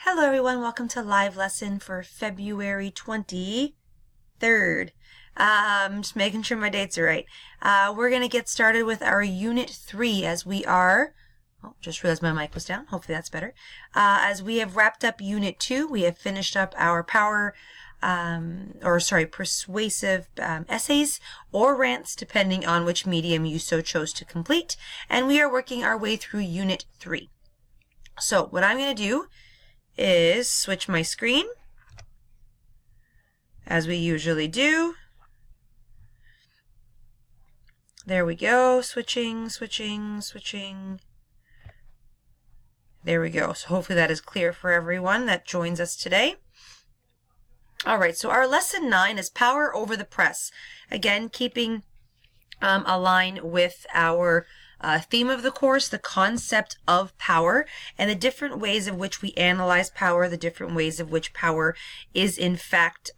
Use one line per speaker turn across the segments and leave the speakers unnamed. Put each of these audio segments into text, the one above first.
Hello everyone, welcome to live lesson for February 23rd. Just making sure my dates are right. We're going to get started with our Unit 3 as we are, just realized my mic was down, hopefully that's better. As we have wrapped up Unit 2, we have finished up our persuasive essays or rants, depending on which medium you so chose to complete, and we are working our way through Unit 3. So what I'm going to do is switch my screen, as we usually do. There we go, switching. There we go. So hopefully that is clear for everyone that joins us today. All right, so our lesson 9 is power over the press. Again, keeping aligned with our theme of the course, the concept of power, and the different ways of which we analyze power, the different ways of which power is in fact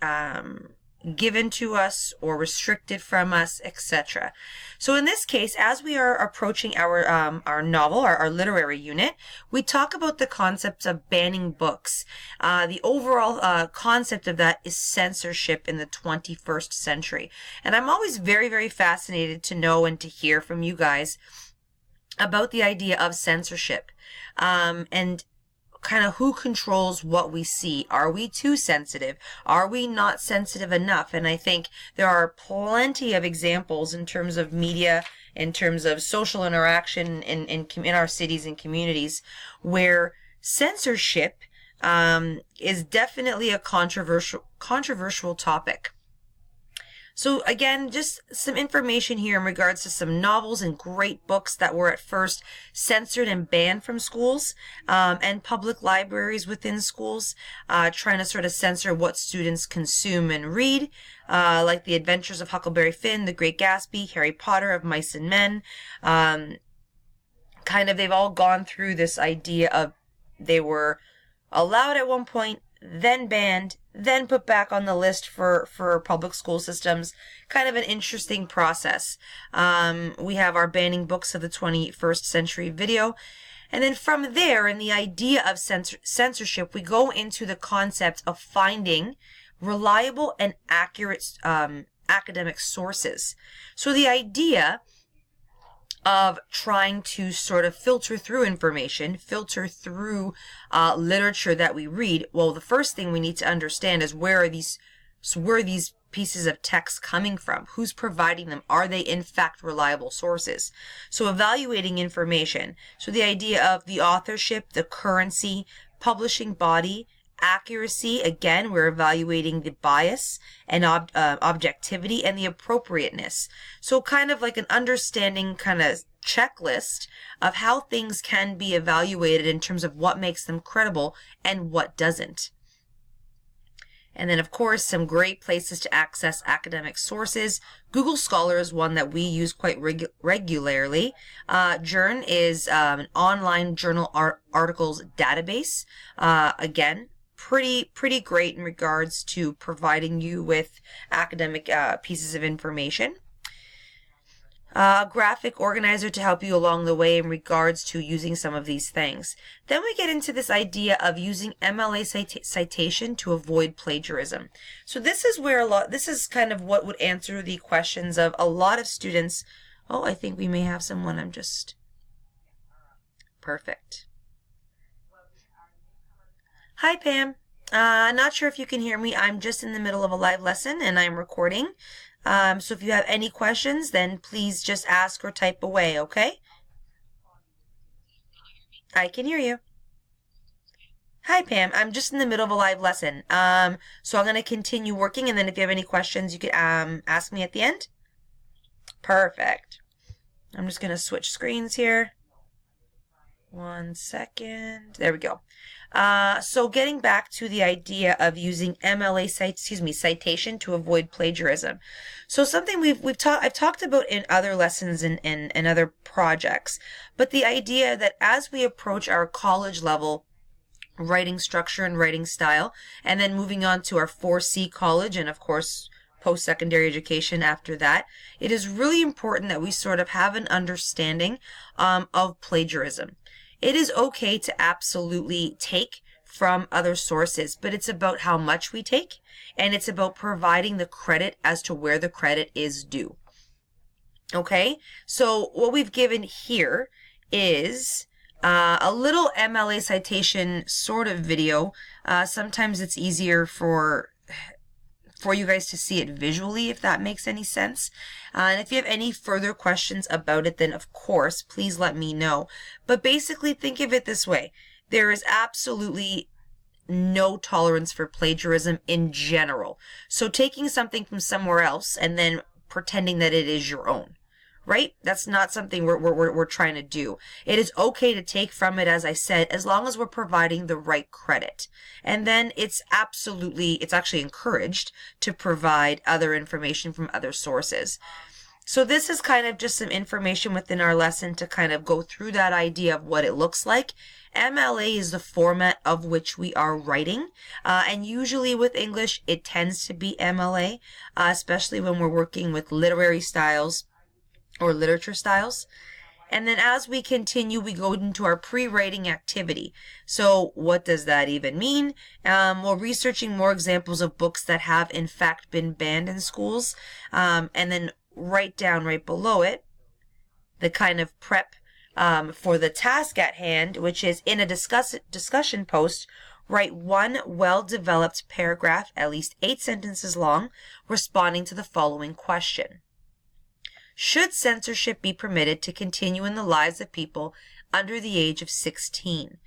given to us or restricted from us, etc. So in this case, as we are approaching our novel, our literary unit, we talk about the concepts of banning books. The overall concept of that is censorship in the 21st century. And I'm always very, very fascinated to know and to hear from you guys about the idea of censorship and kind of who controls what we see. Are we too sensitive? Are we not sensitive enough? And I think there are plenty of examples in terms of media, in terms of social interaction in our cities and communities, where censorship is definitely a controversial topic. So again, just some information here in regards to some novels and great books that were at first censored and banned from schools and public libraries within schools, trying to sort of censor what students consume and read, like The Adventures of Huckleberry Finn, The Great Gatsby, Harry Potter, Of Mice and Men. They've all gone through this idea of they were allowed at one point, then banned, then put back on the list for public school systems. Kind of an interesting process. We have our banning books of the 21st century video. And then from there, in the idea of censorship, we go into the concept of finding reliable and accurate academic sources. So the idea of trying to sort of filter through information, filter through literature that we read. Well, the first thing we need to understand is where are these pieces of text coming from? Who's providing them? Are they in fact reliable sources? So evaluating information. So the idea of the authorship, the currency, publishing body, accuracy. Again, we're evaluating the bias and objectivity and the appropriateness. So kind of like an understanding kind of checklist of how things can be evaluated in terms of what makes them credible and what doesn't. And then, of course, some great places to access academic sources. Google Scholar is one that we use quite regularly. Journ is an online journal articles database. Again, pretty great in regards to providing you with academic pieces of information. Graphic organizer to help you along the way in regards to using some of these things. Then we get into this idea of using MLA citation to avoid plagiarism. So this is where this is kind of what would answer the questions of a lot of students. Oh, I think we may have someone. Perfect. Hi, Pam. Not sure if you can hear me. I'm just in the middle of a live lesson and I'm recording. So if you have any questions, then please just ask or type away, okay? I can hear you. Hi, Pam. I'm just in the middle of a live lesson. So I'm going to continue working, and then if you have any questions, you could ask me at the end. Perfect. I'm just going to switch screens here. 1 second. There we go. So getting back to the idea of using MLA citation to avoid plagiarism. So something I've talked about in other lessons and other projects, but the idea that as we approach our college level writing structure and writing style, and then moving on to our 4C college and of course post-secondary education after that, it is really important that we sort of have an understanding of plagiarism. It is okay to absolutely take from other sources, but it's about how much we take, and it's about providing the credit as to where the credit is due. Okay, so what we've given here is a little MLA citation sort of video. Sometimes it's easier for you guys to see it visually, if that makes any sense. And if you have any further questions about it, then of course, please let me know. But basically, think of it this way. There is absolutely no tolerance for plagiarism in general. So taking something from somewhere else and then pretending that it is your own, right? That's not something we're trying to do. It is okay to take from it, as I said, as long as we're providing the right credit. And then it's actually encouraged to provide other information from other sources. So this is kind of just some information within our lesson to kind of go through that idea of what it looks like. MLA is the format of which we are writing, and usually with English, it tends to be MLA, especially when we're working with literary styles or literature styles. And then as we continue, we go into our pre-writing activity. So what does that even mean? Well, researching more examples of books that have in fact been banned in schools, and then write down right below it the kind of prep for the task at hand, which is in a discussion post, write one well-developed paragraph, at least 8 sentences long, responding to the following question. Should censorship be permitted to continue in the lives of people under the age of 16?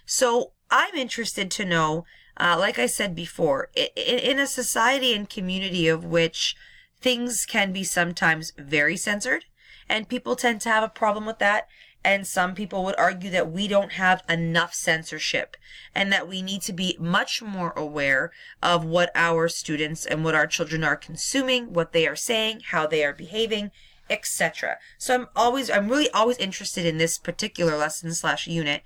So I'm interested to know, like I said before, in a society and community of which things can be sometimes very censored, and people tend to have a problem with that, and some people would argue that we don't have enough censorship and that we need to be much more aware of what our students and what our children are consuming, what they are saying, how they are behaving, etc. So I'm really always interested in this particular lesson/unit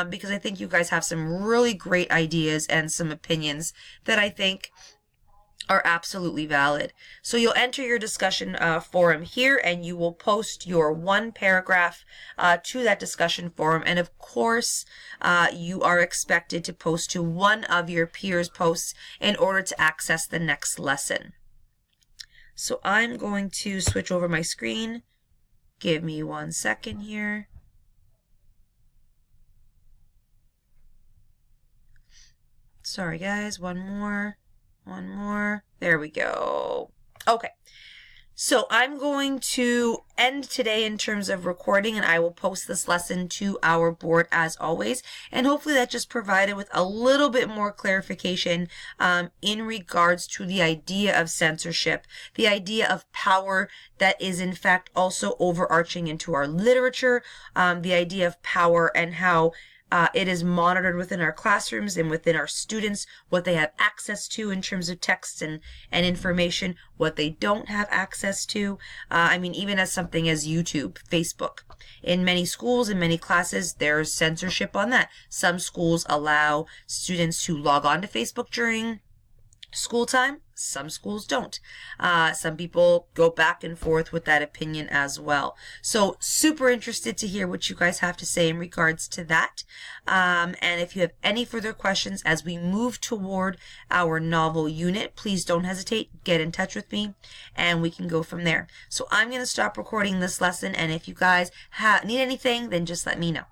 because I think you guys have some really great ideas and some opinions that I think are absolutely valid. So you'll enter your discussion forum here, and you will post your one paragraph to that discussion forum. And of course, you are expected to post to one of your peers' posts in order to access the next lesson. So I'm going to switch over my screen. Give me 1 second here. Sorry guys, one more. There we go. Okay. So I'm going to end today in terms of recording, and I will post this lesson to our board as always. And hopefully that just provided with a little bit more clarification in regards to the idea of censorship, the idea of power that is in fact also overarching into our literature, the idea of power and how it is monitored within our classrooms and within our students, what they have access to in terms of texts and information, what they don't have access to. I mean, even as something as YouTube, Facebook. In many schools, in many classes, there's censorship on that. Some schools allow students to log on to Facebook during school time. Some schools don't. Some people go back and forth with that opinion as well. So super interested to hear what you guys have to say in regards to that. And if you have any further questions as we move toward our novel unit, please don't hesitate. Get in touch with me and we can go from there. So I'm going to stop recording this lesson, and if you guys need anything, then just let me know.